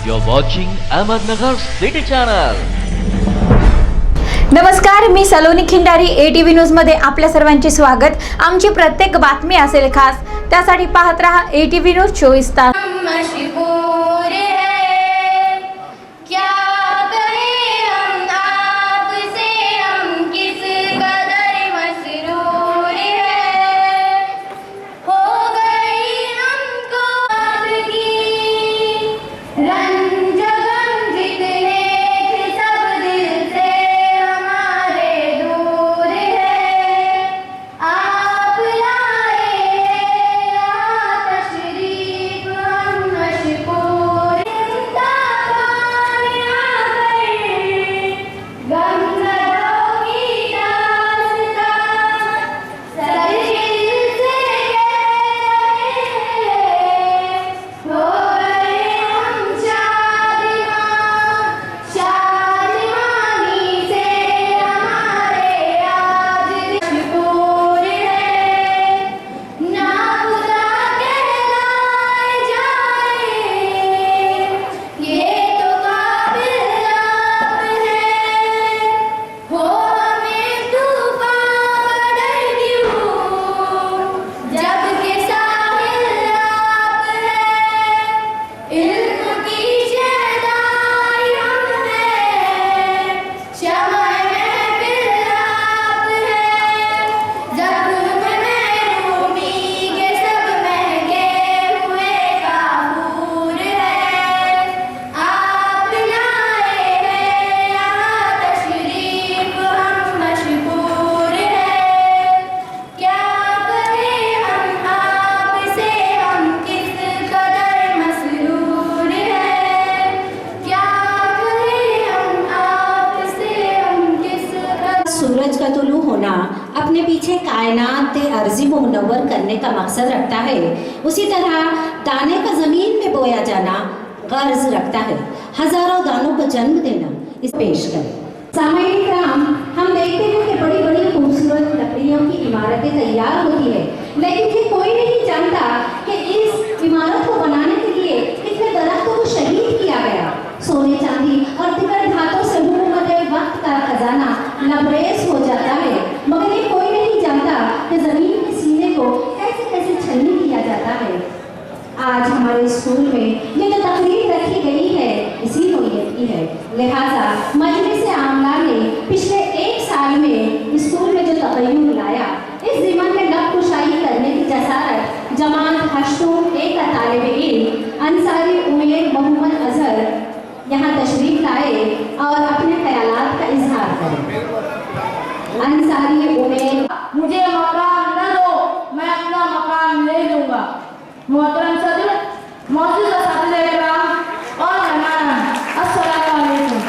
You're watching Ahmednagar City Channel. नमस्कार, मी सलोनी Khindari ATV news मध्ये आपल्या सर्वांचे स्वागत। आमची प्रत्येक बातमी असेल खास, त्यासाठी पाहत रहा ATV न्यूज 24 तास। सूरज का तुलू होना अपने पीछे कायनात अर्जी मुनव्वर करने का मकसद रखता है, उसी तरह दाने का ज़मीन में बोया जाना गर्ज रखता है। हजारों दानों को जन्म देना इस पेश करें। सामईन कराम, हम देखते हैं कि बड़ी बड़ी खूबसूरत लकड़ियों की इमारतें तैयार होती है, लेकिन फिर कोई नहीं जानता कि इस इमारत को बनाने के लिए कितने दरख्तों को शहीद किया गया। सोने चांदी और दीगर धातों से हुकूमत वक्त का खजाना लबरेज हो जाता है, मगर ये कोई नहीं जानता कि जमीन के सीने को कैसे कैसे छलनी किया जाता है। आज हमारे स्कूल में ये जो तकरीर रखी गई है इसी नौयत की है, लिहाजा मजलिस आमला ने पिछले एक साल में स्कूल में जो तगय्युर लाया, इस ज़िम्मन में लब कुशाई करने की जसारत जमात हश्तूम एक का तालिब इल्म अंसारी उमैर मोहम्मद अजहर यहाँ तशरीफ लाए और अपने ख्यालात का इजहार करें। अंसारी उमैर, मुझे मकान न दो, मैं अपना मकान ले लूंगा। मोहतरम सदर, मौजूद असातिज़े इकराम और मेहमान, अस्सलामु अलैकुम।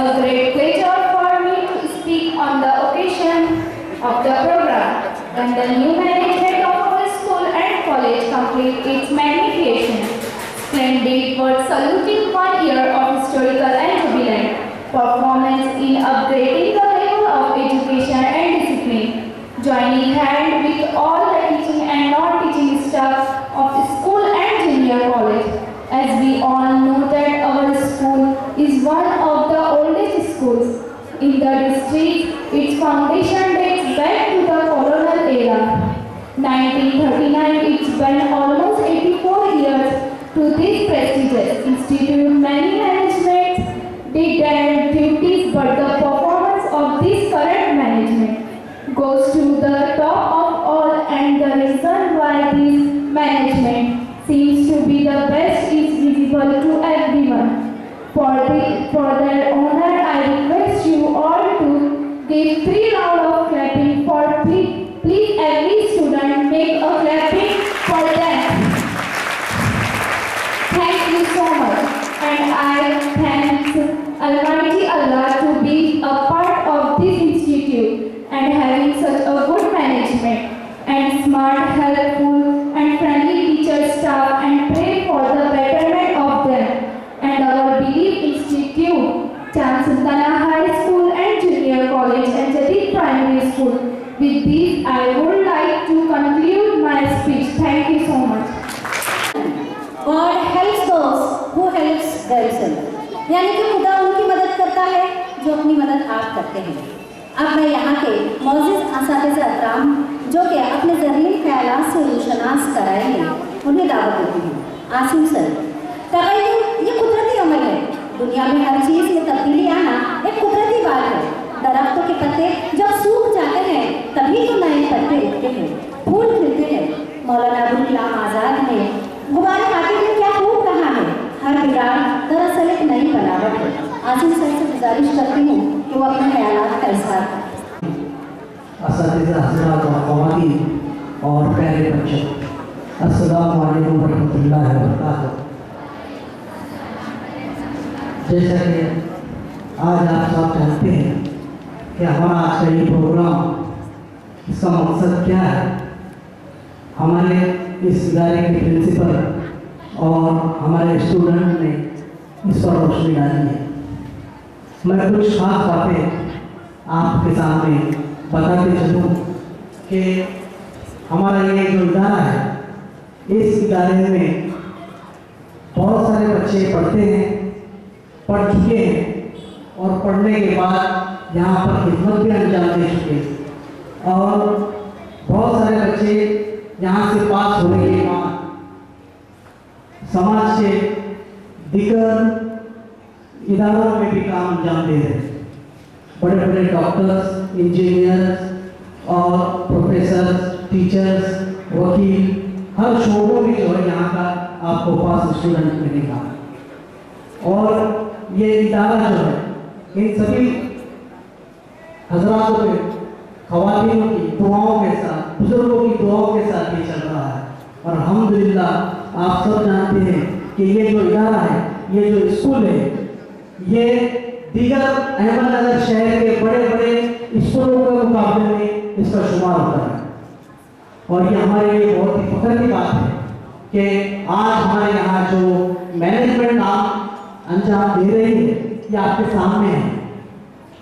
a great pleasure for me to speak on the occasion of the program when the new management of our school and college complete its magnification. Splendid but saluting 1 year of historical and jubilant performance in upgrading the level of education and discipline, joining hand with all the teaching and non-teaching staff of school and junior college. As we all know that our school is one of the oldest schools in the district. Its foundation dates back to the colonial era. 1939, it's been almost 84 years to this prestigious institute. Many managements did their duties, but the performance of this current management goes to the top of all, and the reason why this management seems to be the best is visible to everyone. For their honor, I request you all to give 3 rounds of clapping for please every student make a clapping for them. Thank you so much, and I thank Almighty Allah to be a part of this institute and having such a good management and smart, helpful and friendly teacher staff, and pray for the betterment of them and our belief institute, Chamsuntana High School and Junior College and Jadid Primary School. With this, I would like to conclude my speech. Thank you so much. God helps those who helps themselves. यानी कि खुदा उनकी मदद करता है जो अपनी मदद आप करते हैं। अब मैं यहाँ के मौजूद असातिज़ा अकराम जो कि अपने ज़हीन ख्यालात से रोशनास कराएंगे, उन्हें दावत देती हूँ। आसिम सर, तग़य्युर ये कुदरती अमल है। दुनिया में हर चीज़ में तब्दीली आना एक कुदरती बात है। दरख्तों के पत्ते जब सूख जाते हैं तभी तो नए पत्ते उगते हैं, फूल खिलते हैं। मौलाना अबुल कलाम आज़ाद ने गुबारे काटे में क्या खूब कहा है, हर बिगाड़ दरअसल एक नई बनावट है। आसिम सर से गुजारिश करती हूँ कि वो अपने ख्यालात का इज़हार करें। असातिज़ा हज़रात व ख़वातीन और प्यारे बच्चों, अस्सलामु अलैकुम वरहमतुल्लाहि वबरकातुहू। जैसा कि आज आप सब जानते हैं कि हमारा आज का ये प्रोग्राम, इसका मकसद क्या है। हमारे इस इदारे के प्रिंसिपल और हमारे स्टूडेंट ने इस पर रोशनी डाली है। मैं कुछ खास बातें आपके सामने बताते चलूँ कि हमारा ये जो इदारा है, इस इदारे में बहुत सारे बच्चे पढ़ते हैं, पढ़ चुके हैं और पढ़ने के बाद यहाँ पर खिदमत भी अंजाम दे चुके हैं। और बहुत सारे बच्चे यहाँ से पास होने के बाद समाज के दीगर इदारों में भी काम अंजाम दे रहे हैं। बड़े बड़े डॉक्टर्स, इंजीनियर्स और प्रोफेसर्स, टीचर्स, वकील, हर शोबों में जो है यहाँ का आपको पास स्टूडेंट मिलेगा। और ये इदारा जो है इन सभी हजरातों के, ख़वातीनों की दुआओं के साथ, बुजुर्गों की दुआओं के साथ ये चल रहा है। और अल्हम्दुलिल्लाह आप सब जानते हैं कि ये जो इदारा है, ये जो स्कूल है, ये दीगर अहमदनगर शहर के बड़े बड़े स्कूलों के मुकाबले में इसका शुमार होता है। और ये हमारे लिए बहुत ही फख्र की बात है कि आज हमारे यहाँ जो मैनेजमेंट काम अंजाम दे रही है, ये आपके सामने है।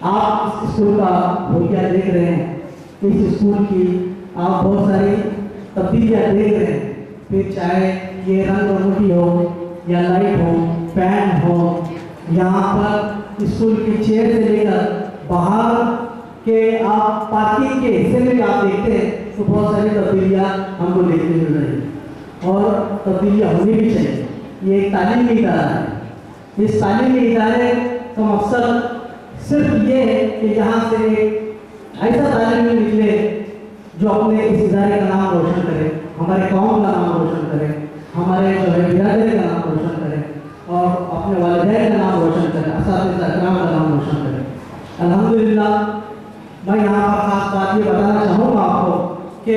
आप इस स्कूल का भूलिया देख रहे हैं, इस स्कूल की आप बहुत सारी तब्दीलियाँ देख रहे हैं। फिर चाहे ये रंग रोगनी हो या लाइट हो, फैन हो, यहाँ पर स्कूल की चेयर से लेकर बाहर के आप पार्किंग के हिस्से में भी आप देखते हैं तो बहुत सारी तब्दीलियाँ हमको देखने मिल रही हैं और तब्दीलियाँ होनी भी चाहिए। ये एक तालीमी इदारा है। इस तालीमी इदारे का मकसद सिर्फ ये है कि यहाँ से ऐसा तालीमी निकले जो अपने इस इदारे का नाम रोशन करे, हमारे कौम का नाम रोशन करे, हमारे जो है बिरादरी का नाम रोशन करे और अपने वालिदैन का नाम रोशन करे, असातिज़ा इकराम का नाम रोशन करे। अल्हम्दुलिल्लाह मैं यहाँ पर खास बात ये बताना चाहूँगा आपको कि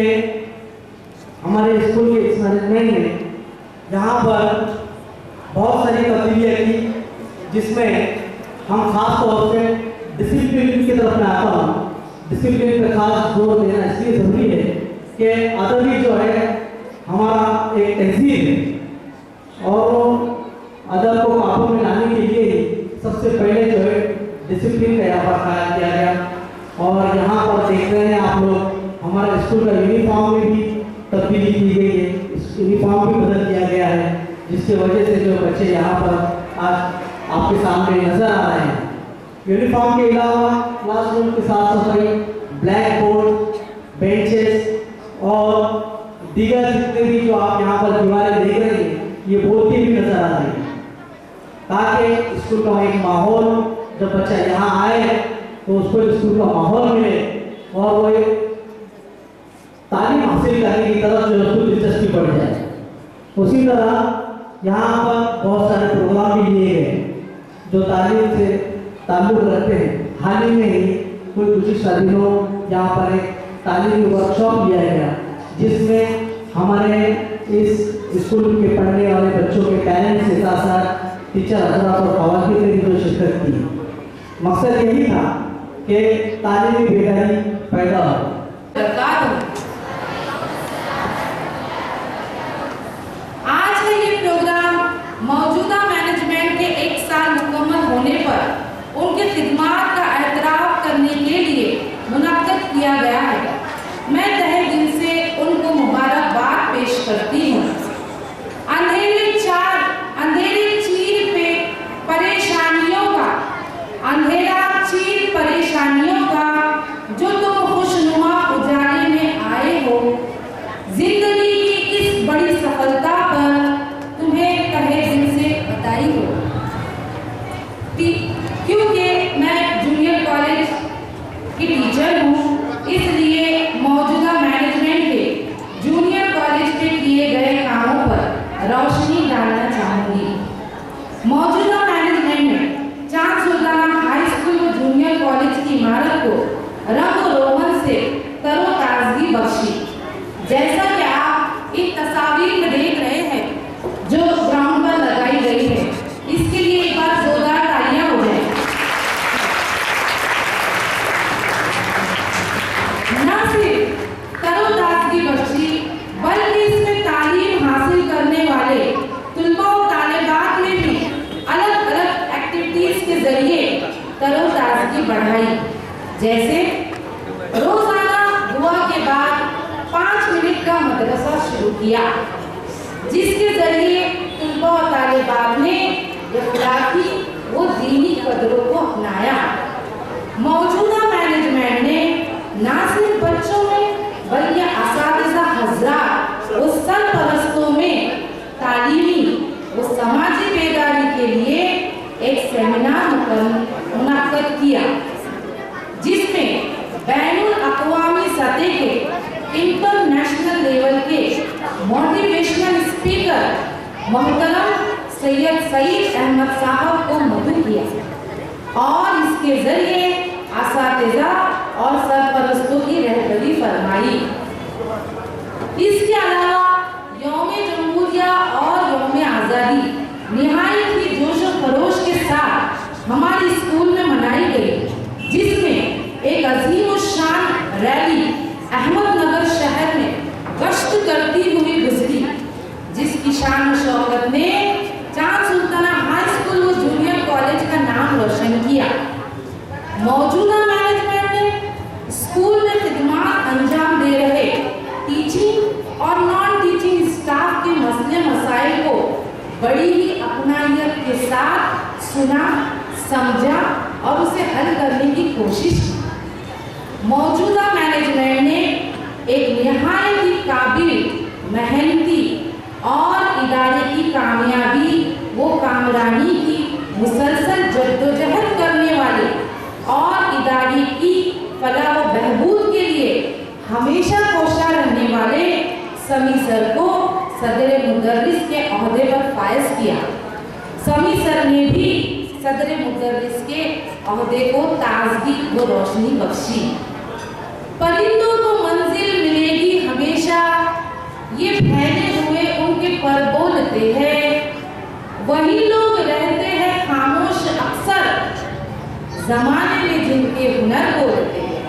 हमारे स्कूल के इस मैनेजमेंट ने यहाँ पर बहुत सारी तब्दीलियाँ की, जिसमें हम खास तौर से डिसिप्लिन की तरफ में आता हूँ। डिसिप्लिन पर खास जोर देना इसलिए ज़रूरी है कि अदब ही जो है हमारा एक तहजीब है और अदब को काबू में लाने के लिए सबसे पहले जो है डिसिप्लिन का यहाँ पर ख्याल किया गया। और यहाँ पर देख रहे हैं आप लोग, हमारे स्कूल का यूनिफॉर्म में भी तब्दीली की गई है, यूनिफॉर्म भी बदल दिया गया है, जिसकी वजह से जो बच्चे यहाँ पर आज आपके सामने नजर आ रहे हैं। यूनिफॉर्म के अलावा क्लासरूम की साफ सफाई, ब्लैक बोर्ड, बेंचेस और दीगर जितने भी जो आप यहाँ पर दीवारें देख रहे हैं, ये बोलती भी नजर आ रही है, ताकि स्कूल का एक माहौल, जब बच्चा यहाँ आए तो उसको स्कूल का माहौल मिले और वो एक तालीम हासिल करने की तरफ जो उसको दिलचस्पी बढ़ जाए। उसी तरह यहाँ पर बहुत सारे प्रोग्राम भी लिए गए जो तालीम से ताल्लुक़ रखते हैं। हाल ही में ही कुछ गुज़िश्ता दिनों यहाँ पर एक तालीमी वर्कशॉप लिया गया, जिसमें हमारे इस स्कूल के पढ़ने वाले बच्चों के पेरेंट्स के साथ साथ टीचर हजरात और ख़वातीन ने भी जो शिरकत की। मकसद यही था कि तालीमी बेदारी पैदा हो। आज का ये प्रोग्राम मौजूदा मैनेजमेंट के 1 साल मुकम्मल होने पर उनके खिदमात का एतराफ़ करने के लिए मुनक्कद किया गया है। मैं तहे दिल से उनको मुबारकबाद पेश करती हूँ। अंधेरे चीर पे परेशानियों का, अंधेरा चीर परेशानियों का, जो तुम खुशनुमा उजाले में आए हो। जिंदगी की इस बड़ी सफलता पर तुम्हें तहे दिल से बधाई हो। क्योंकि मैं जूनियर कॉलेज की टीचर हूँ, इसलिए मौजूदा मैनेजमेंट के जूनियर कॉलेज में किए गए कामों पर रोशनी डालना चाहूँगी। मौजूदा मैनेजमेंट ने चांद सुल्ताना हाई स्कूल व जूनियर कॉलेज की इमारत को रंग रोगन से तरोताजगी बख्शी। जैसा कि आप एक तस्वीर में देख रहे हैं जो ग्राउंड पर लगाई गई है, इसके लिए एक बार जोरदार तालियां हो जाए। न सिर्फ तरोताजगी बख्शी, बल्कि इसमें तालीम हासिल करने वाले तुलबा और तालिबात में भी अलग अलग एक्टिविटीज के जरिए तरोताजगी बढ़ाई। जैसे रोजाना दुआ के बाद 5 मिनट का मदरसा शुरू किया, जिसके जरिए तुलबा और तालिबात ने अखलाकी व दीनी कदरों को अपनाया। मौजूदा मैनेजमेंट ने न सिर्फ बच्चों में बल्कि असातिज़ा हज़रात व सरपरस्तों में तालीमी व समाजी बेदारी के लिए एक सेमिनार मुनक्कद किया, जिसमें बैनुल अक़वामी सतह के इंटरनेशनल लेवल के मोटिवेशनल स्पीकर मोहतरम सैयद सईद अहमद साहब को मदऊ किया और इसके जरिए असातिज़ा और सरपरस्तों की रहबरी फरमाई। इसके अलावा यौम जमहूरिया और यौम आज़ादी निहायत ही जोश व खरोश के साथ हमारे स्कूल में मनाई गई, जिसमें एक अजीम शान रैली अहमदनगर शहर में गश्त करती हुई गुजरी, जिसकी शान व शौकत ने चांद सुल्ताना हाई स्कूल व जूनियर कॉलेज का नाम रोशन किया। मौजूदा मैनेजमेंट ने स्कूल में खिदमत अंजाम दे रहे टीचिंग और नॉन टीचिंग स्टाफ के मसले मसाइल को बड़ी ही अपनायत के साथ सुना, समझा और उसे हल करने की कोशिश की। मौजूदा मैनेजमेंट ने एक निहायत ही काबिल, मेहनती और इदारे की कामयाबी वो कामरानी की मुसलसल जद्दोजहद करने वाले और इदारे की फलाह व बहबूद के लिए हमेशा कोशा रहने वाले समी सर को सदर मुदर्रिस के ओहदे पर फायज किया। समी सर ने भी सदर मुदर्रिस के ओहदे को ताजगी व रोशनी बख्शी। परिंदों को मंजिल मिलेगी हमेशा, ये फैले हुए उनके पर बोलते हैं, वही लोग रहते हैं खामोश अक्सर, जमाने में जिनके हुनर बोलते हैं।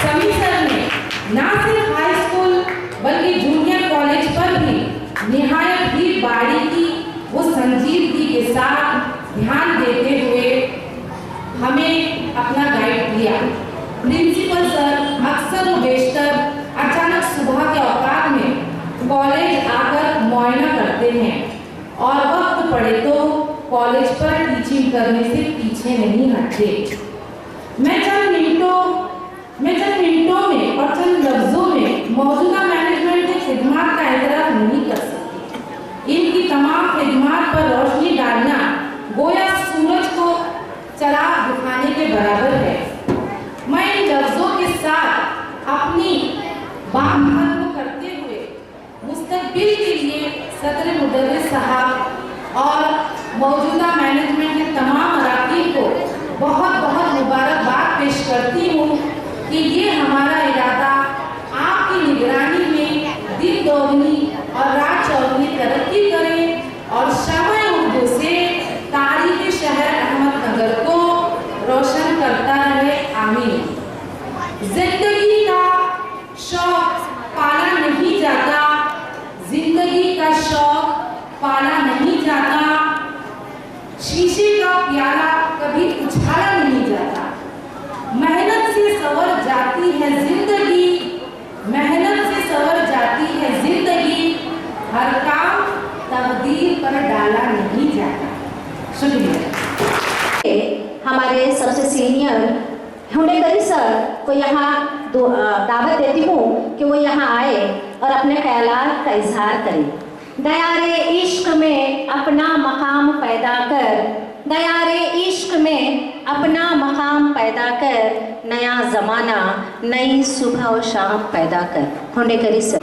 समी सर ने ना सिर्फ हाई स्कूल बल्कि जूनियर कॉलेज पर भी निहायत ही बारीकी व संजीदगी के साथ ध्यान देते हुए हमें अपना गाइड किया। प्रिंसिपल सर अक्सर व बेशतर अचानक सुबह के औकात में कॉलेज आकर मुआयना करते हैं और वक्त पड़े तो कॉलेज पर टीचिंग करने से पीछे नहीं हटते। मैं चंद मिनटों में और चंद लफ्जों में मौजूदा मैनेजमेंट की खिदमत का एतराफ़ नहीं कर सकती। इनकी तमाम खिदमत पर रोशनी डालना गोया सूरज को चराग दिखाने के बराबर है। मैं इन लफ्जों के साथ अपनी बात खत्म करते हुए मुस्तकबिल के लिए सदर मुदर्रिस साहब और मौजूदा मैनेजमेंट के तमाम अराकीन को बहुत बहुत मुबारकबाद पेश करती हूँ कि ये हमारा इरादा आपकी निगरानी में दिन दोगुनी और रात चौगुनी तरक्की करे और शम्ए उर्दू से तारीख़ी शहर अहमदनगर को रोशन करता रहे। आमीन। जिंदगी का शौक पाला नहीं जाता, जिंदगी का शौक पाला नहीं जाता, शीशे का प्याला कभी उछाला नहीं जाता। मेहनत से संवर जाती है जिंदगी, मेहनत से संवर जाती है जिंदगी, हर काम तकदीर पर डाला नहीं जाता। शुक्रिया। हमारे सबसे सीनियर हुंडेकरी सर को यहाँ दावत देती हूँ कि वो यहाँ आए और अपने ख्यालात का इजहार करें। दयारे इश्क में अपना मकाम पैदा कर, दयारे इश्क में अपना मकाम पैदा कर, नया ज़माना नई सुबह और शाम पैदा कर। हुंडेकरी सर।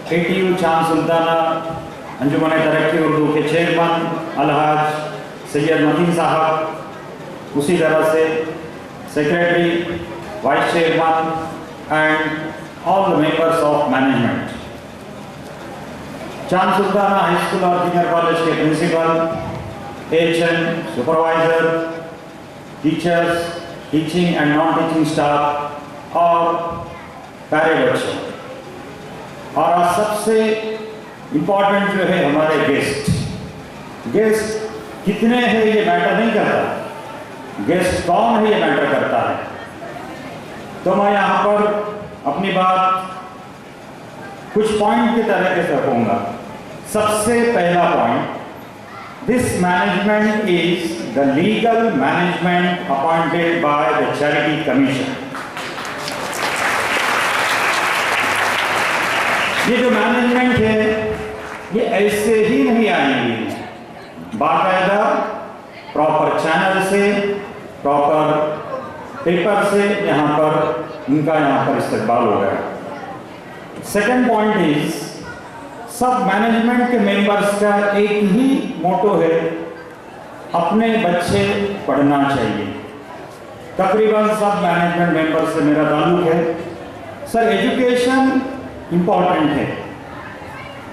ATU चांद सुल्ताना अंजुमन तरक्की उर्दू के चेयरमैन अलहाज सैयद मतीन साहब, उसी तरह से secretary, vice chairman and all the members of management. Chand Sultana high school और जूनियर कॉलेज के principal, H M, supervisor, teachers, teaching and non teaching staff और प्यारे बच्चों, और आज सबसे इम्पॉर्टेंट जो है हमारे गेस्ट कितने हैं ये मैटर नहीं करता, गेस्ट कौन है ये मैटर करता है। तो मैं यहाँ पर अपनी बात कुछ पॉइंट की तरह से रखूँगा। सबसे पहला point, this management is the legal management appointed by the charity commission. ये जो मैनेजमेंट है ये ऐसे ही नहीं आएंगी, बाकायदा प्रॉपर चैनल से, प्रॉपर पेपर से यहाँ पर इनका यहाँ पर इस्तेमाल हो गया। सेकंड पॉइंट इज, सब मैनेजमेंट के मेंबर्स का एक ही मोटो है, अपने बच्चे पढ़ना चाहिए। तकरीबन सब मैनेजमेंट मेंबर से मेरा ताल्लुक है। सर एजुकेशन इम्पॉर्टेंट है,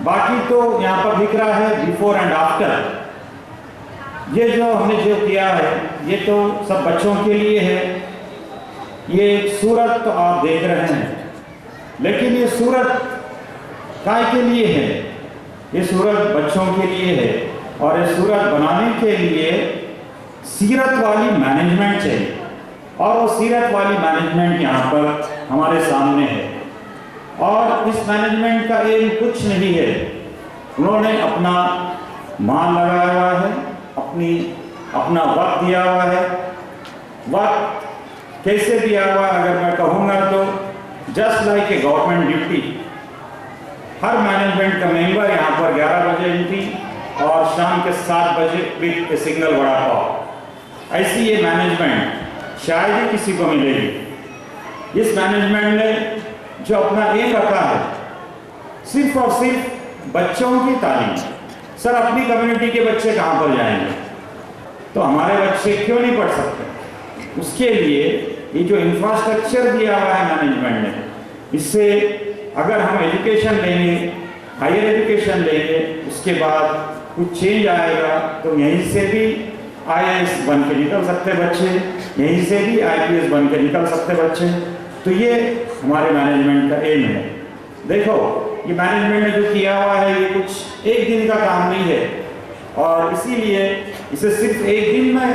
बाकी तो यहाँ पर दिख रहा है बिफोर एंड आफ्टर। ये जो हमने जो किया है ये तो सब बच्चों के लिए है। ये सूरत तो आप देख रहे हैं, लेकिन ये सूरत काय के लिए है? ये सूरत बच्चों के लिए है, और ये सूरत बनाने के लिए सीरत वाली मैनेजमेंट चाहिए, और वो सीरत वाली मैनेजमेंट यहाँ पर हमारे सामने है। और इस मैनेजमेंट का एम कुछ नहीं है, उन्होंने अपना माल लगाया हुआ है, अपना वक्त दिया हुआ है। वक्त कैसे दिया हुआ है अगर मैं कहूँगा तो just like a government duty. Her management का मेंबर यहाँ पर 11 बजे एंट्री और शाम के 7 बजे with a single vada pav. ऐसी ये मैनेजमेंट शायद ही किसी को मिलेगी। इस मैनेजमेंट ने जो अपना एम रखा है सिर्फ और सिर्फ बच्चों की तालीम। सर अपनी कम्युनिटी के बच्चे कहाँ पर जाएंगे? तो हमारे बच्चे क्यों नहीं पढ़ सकते? उसके लिए ये जो इंफ्रास्ट्रक्चर दिया हुआ है मैनेजमेंट ने, इससे अगर हम एजुकेशन लेंगे, हायर एजुकेशन लेंगे, उसके बाद कुछ चेंज आएगा तो यहीं से भी IAS बन के निकल सकते बच्चे, यहीं से भी IPS बन के निकल सकते बच्चे। तो ये हमारे मैनेजमेंट का एम है। देखो ये मैनेजमेंट ने जो किया हुआ है ये कुछ एक दिन का काम नहीं है, और इसीलिए इसे सिर्फ एक दिन में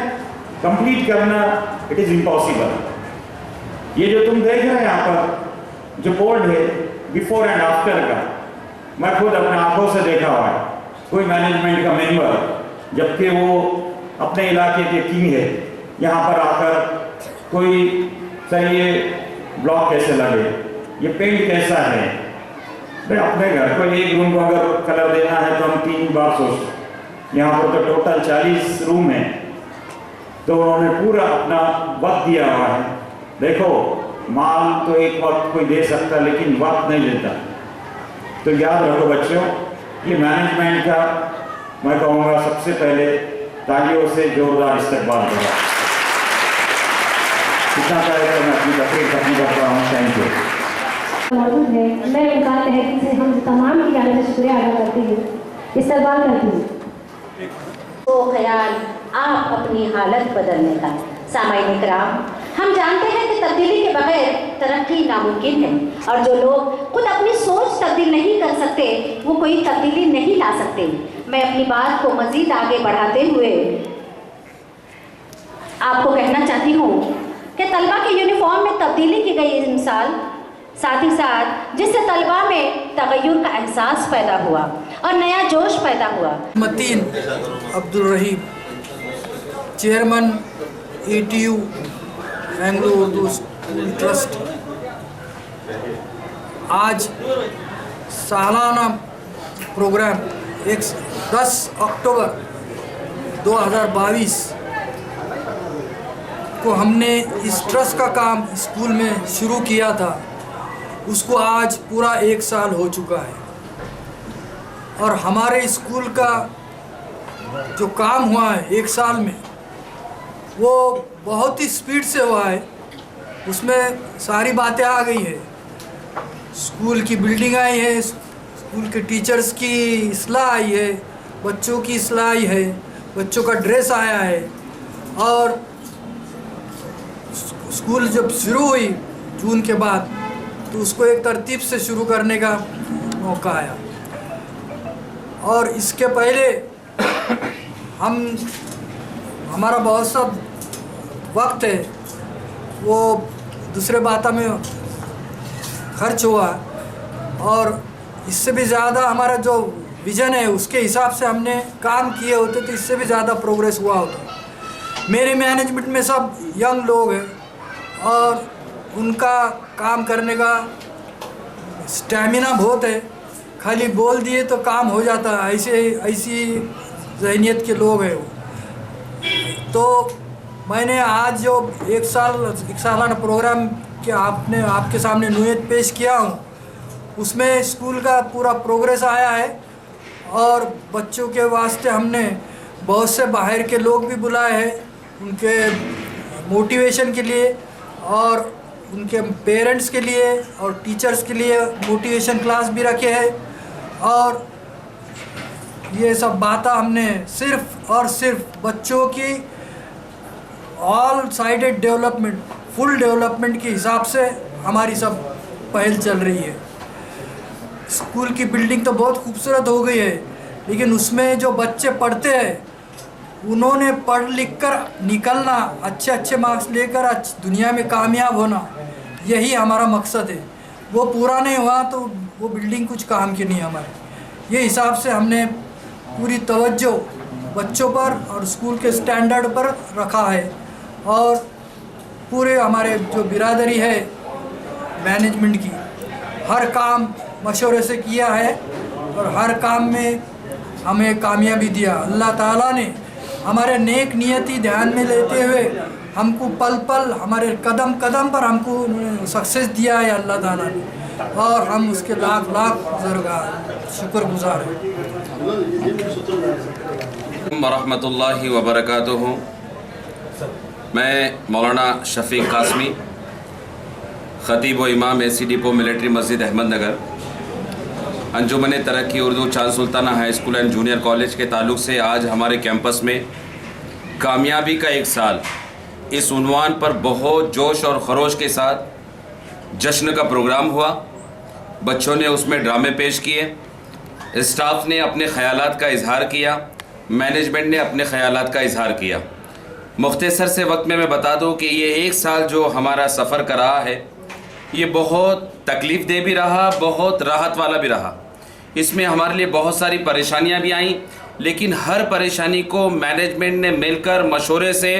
कंप्लीट करना इट इज़ इम्पॉसिबल। ये जो तुम देख रहे हैं यहाँ पर जो बोर्ड है बिफोर एंड आफ्टर का, मैं खुद अपने आंखों से देखा हुआ है। कोई मैनेजमेंट का मेंबर जबकि वो अपने इलाके के किंग है, यहाँ पर आकर कोई चाहिए ब्लॉक कैसे लगे, ये पेंट कैसा है। भाई अपने घर को एक रूम को अगर कलर देना है तो हम 3 बार सोचते। यहाँ पर तो टोटल 40 रूम है, तो उन्होंने पूरा अपना वक्त दिया हुआ है। देखो माल तो एक वक्त कोई दे सकता लेकिन वक्त नहीं देता। तो याद रखो बच्चों, ये मैनेजमेंट का मैं कहूँगा सबसे पहले तालियों से जोरदार इस्तकबाल करो। इतना कहेगा मैं अपनी तकरीर खत्म करता हूँ। Thank you. मौजूद है, मैं उनका तहे दिल से हम तमाम की जानिब से शुक्रिया अदा करती हूँ, इस्तकबाल करती हूँ। तो ख्याल आप अपनी हालत बदलने का। सामाईन इकराम, हम जानते हैं कि तब्दीली के बगैर तरक्की नामुमकिन है, और जो लोग खुद अपनी सोच तब्दील नहीं कर सकते वो कोई तब्दीली नहीं ला सकते। मैं अपनी बात को मज़ीद आगे बढ़ाते हुए आपको कहना चाहती हूँ कि तलबा के यूनिफॉर्म में तब्दीली की गई इस मिसाल, साथ ही साथ जिससे तलबा में तगय्युर का एहसास पैदा हुआ और नया जोश पैदा हुआ। Mateen Abdul Rahim, chairman ATU Anglo Urdu school trust, आज सालाना प्रोग्राम 10 अक्टूबर 2022 को हमने इस ट्रस्ट का काम स्कूल में शुरू किया था, उसको आज पूरा 1 साल हो चुका है। और हमारे स्कूल का जो काम हुआ है 1 साल में वो बहुत ही स्पीड से हुआ है। उसमें सारी बातें आ गई है, स्कूल की बिल्डिंग आई है, स्कूल के टीचर्स की इस्लाह आई है, बच्चों की इस्लाह आई है, बच्चों का ड्रेस आया है। और स्कूल जब शुरू हुई जून के बाद तो उसको एक तरतीब से शुरू करने का मौका आया। और इसके पहले हमारा बहुत सा वक्त है वो दूसरे बातों में खर्च हुआ, और इससे भी ज़्यादा हमारा जो विज़न है उसके हिसाब से हमने काम किए होते तो इससे भी ज़्यादा प्रोग्रेस हुआ होता। मेरे मैनेजमेंट में सब यंग लोग हैं और उनका काम करने का स्टैमिना बहुत है, खाली बोल दिए तो काम हो जाता है, ऐसी ज़हनियत के लोग हैं। तो मैंने आज जो 1 सालाना प्रोग्राम के आपके सामने नुयत पेश किया हूँ, उसमें स्कूल का पूरा प्रोग्रेस आया है। और बच्चों के वास्ते हमने बहुत से बाहर के लोग भी बुलाए हैं उनके मोटिवेशन के लिए, और उनके पेरेंट्स के लिए और टीचर्स के लिए मोटिवेशन क्लास भी रखे हैं। और ये सब बातें हमने सिर्फ़ और सिर्फ बच्चों की all sided development, full development के हिसाब से हमारी सब पहल चल रही है। स्कूल की बिल्डिंग तो बहुत खूबसूरत हो गई है, लेकिन उसमें जो बच्चे पढ़ते हैं उन्होंने पढ़ लिख कर निकलना, अच्छे मार्क्स लेकर दुनिया में कामयाब होना, यही हमारा मकसद है। वो पूरा नहीं हुआ तो वो बिल्डिंग कुछ काम की नहीं हमारे। ये हिसाब से हमने पूरी तवज्जो बच्चों पर और स्कूल के स्टैंडर्ड पर रखा है। और पूरे हमारे जो बिरादरी है मैनेजमेंट की, हर काम मशवरे से किया है और हर काम में हमें कामयाबी दिया। अल्लाह ताला ने हमारे नेक नियति ध्यान में लेते हुए हमको पल पल, हमारे कदम कदम पर हमको सक्सेस दिया है अल्लाह ताला ने, और हम उसके लाख शुक्रगुजार हैं। वरहमतुल्लाहि वबरकातुहू। मैं मौलाना शफीक कासमी, ख़तीब व इमाम AC डिपो मिलिट्री मस्जिद अहमदनगर। अंजुमन तरक्की उर्दू चांद Sultana high school and junior college के ताल्लुक़ से आज हमारे कैंपस में कामयाबी का एक साल इस उन्वान पर बहुत जोश और खरोश के साथ जश्न का प्रोग्राम हुआ। बच्चों ने उसमें ड्रामे पेश किए, स्टाफ ने अपने ख़यालात का इजहार किया, मैनेजमेंट ने अपने ख़यालात का इजहार किया। मुख्तसर से वक्त में मैं बता दूं कि ये एक साल जो हमारा सफ़र का रहा है ये बहुत तकलीफ़ दे भी रहा, बहुत राहत वाला भी रहा। इसमें हमारे लिए बहुत सारी परेशानियां भी आईं, लेकिन हर परेशानी को मैनेजमेंट ने मिलकर मशवरे से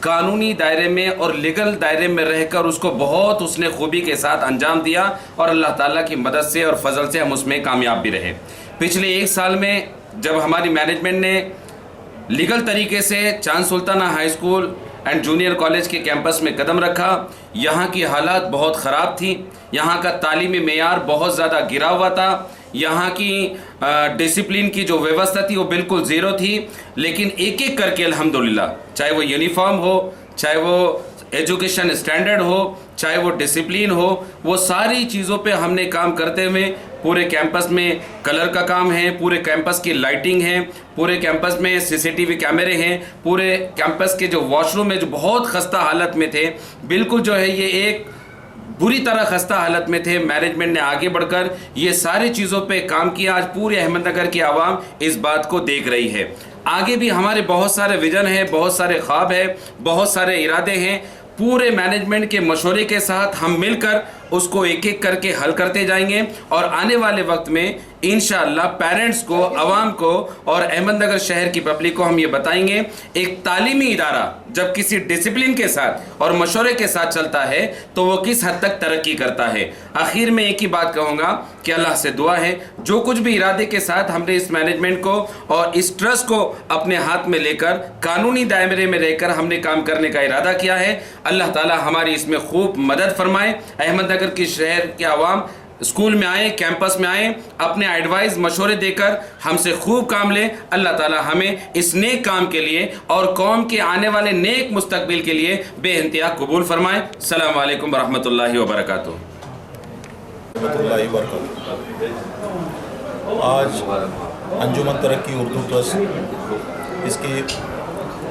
कानूनी दायरे में और लीगल दायरे में रहकर उसको बहुत उसने खूबी के साथ अंजाम दिया और अल्लाह ताला की मदद से और फजल से हम उसमें कामयाब भी रहे। पिछले एक साल में जब हमारी मैनेजमेंट ने लीगल तरीके से चांद Sultana high school and junior college के कैंपस में कदम रखा, यहाँ की हालात बहुत ख़राब थी, यहाँ का तालीमी मेयार बहुत ज़्यादा गिरा हुआ था, यहाँ की डिसिप्लिन की जो व्यवस्था थी वो बिल्कुल ज़ीरो थी। लेकिन एक एक करके अल्हम्दुलिल्लाह, चाहे वो यूनिफॉर्म हो, चाहे वो एजुकेशन स्टैंडर्ड हो, चाहे वो डिसिप्लिन हो, वो सारी चीज़ों पे हमने काम करते हुए पूरे कैंपस में कलर का काम है, पूरे कैंपस की लाइटिंग है, पूरे कैंपस में सीसीटीवी कैमरे हैं, पूरे कैंपस के जो वॉशरूम है जो बहुत खस्ता हालत में थे, बिल्कुल जो है ये एक बुरी तरह खस्ता हालत में थे। मैनेजमेंट ने आगे बढ़कर ये सारी चीज़ों पे काम किया। आज पूरे अहमदनगर की आवाम इस बात को देख रही है। आगे भी हमारे बहुत सारे विज़न है, बहुत सारे ख्वाब है, बहुत सारे इरादे हैं। पूरे मैनेजमेंट के मशवरे के साथ हम मिलकर उसको एक एक करके हल करते जाएंगे और आने वाले वक्त में इंशाअल्लाह पेरेंट्स को, आवाम को और अहमदनगर शहर की पब्लिक को हम ये बताएंगे, एक तालीमी इदारा जब किसी डिसिप्लिन के साथ और मशवरे के साथ चलता है तो वो किस हद तक तरक्की करता है। आखिर में एक ही बात कहूँगा कि अल्लाह से दुआ है जो कुछ भी इरादे के साथ हमने इस मैनेजमेंट को और इस ट्रस्ट को अपने हाथ में लेकर कानूनी दायरे में रहकर हमने काम करने का इरादा किया है, अल्लाह ताला हमारी इसमें खूब मदद फरमाए। अहमदनगर की शहर के आवाम स्कूल में आए, कैंपस में आए, अपने एडवाइस मशवरे देकर हमसे खूब काम लें। अल्लाह ताला हमें इस नेक काम के लिए और कौम के आने वाले नेक मुस्तकबिल के लिए बेइंतहा कबूल फरमाएं। अस्सलाम वालेकुम वरहमतुल्लाहि वबरकातुहू। आज अंजुमन तरक्की उर्दू ट्रस्ट इसकी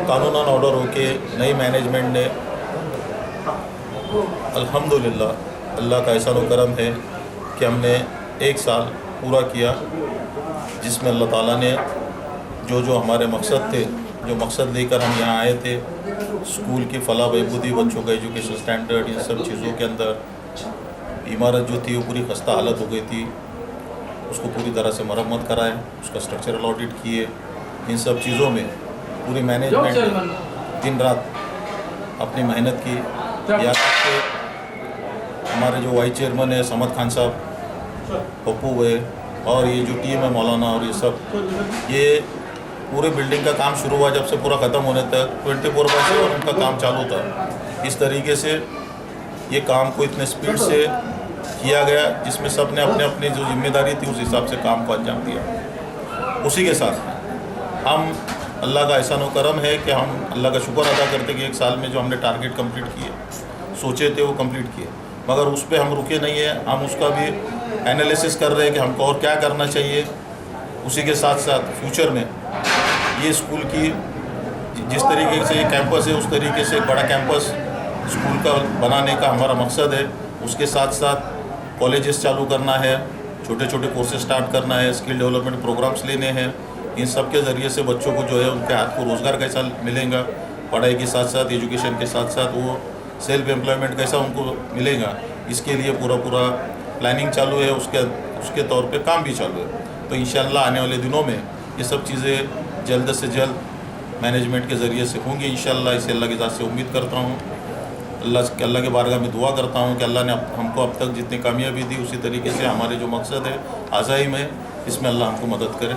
कानून ऑर्डर होके नई मैनेजमेंट ने अल्हम्दुलिल्लाह अल्लाह का एहसान व करम है कि हमने एक साल पूरा किया, जिसमें अल्लाह ताला ने जो जो हमारे मकसद थे, जो मकसद लेकर हम यहाँ आए थे, स्कूल की फलाह बहबूदी, बच्चों का एजुकेशन स्टैंडर्ड, इन सब चीज़ों के अंदर इमारत जो थी वो पूरी खस्ता हालत हो गई थी, उसको पूरी तरह से मरम्मत कराए, उसका स्ट्रक्चरल ऑडिट किए। इन सब चीज़ों में पूरी मैनेजमेंट दिन रात अपनी मेहनत की। यहाँ तक के हमारे जो वाइस चेयरमैन है समद खान साहब, पप्पू है, और ये जो टीम है मौलाना और ये सब, ये पूरे बिल्डिंग का काम शुरू हुआ जब से पूरा ख़त्म होने तक 24/7 उनका काम चालू था। इस तरीके से ये काम को इतने स्पीड से किया गया जिसमें सब ने अपने अपनी जो जिम्मेदारी थी उस हिसाब से काम को अंजाम दिया। उसी के साथ हम अल्लाह का एहसान व करम है कि हम अल्लाह का शुक्र अदा करते कि एक साल में जो हमने टारगेट कंप्लीट किए, सोचे थे, वो कंप्लीट किए। मगर उस पर हम रुके नहीं है, हम उसका भी एनालिसिस कर रहे हैं कि हमको और क्या करना चाहिए। उसी के साथ साथ फ्यूचर में ये स्कूल की जिस तरीके से ये कैंपस है उस तरीके से एक बड़ा कैंपस स्कूल का बनाने का हमारा मकसद है। उसके साथ साथ कॉलेजेस चालू करना है, छोटे छोटे कोर्सेज स्टार्ट करना है, स्किल डेवलपमेंट प्रोग्राम्स लेने हैं। इन सब के ज़रिए से बच्चों को जो है उनके हाथ को रोज़गार कैसा मिलेगा, पढ़ाई के साथ साथ एजुकेशन के साथ साथ वो सेल्फ एम्प्लॉयमेंट कैसा उनको मिलेगा, इसके लिए पूरा प्लानिंग चालू है, उसके तौर पे काम भी चालू है। तो इंशाअल्लाह आने वाले दिनों में ये सब चीज़ें जल्द से जल्द मैनेजमेंट के ज़रिए से होंगी इंशाअल्लाह। इसे अल्लाह की ज़ात से उम्मीद करता हूँ, अल्लाह के बारगाह में दुआ करता हूँ कि अल्लाह ने हमको अब तक जितनी कामयाबी दी उसी तरीके से हमारे जो मकसद है आज़ाई में, इसमें अल्लाह हमको मदद करे।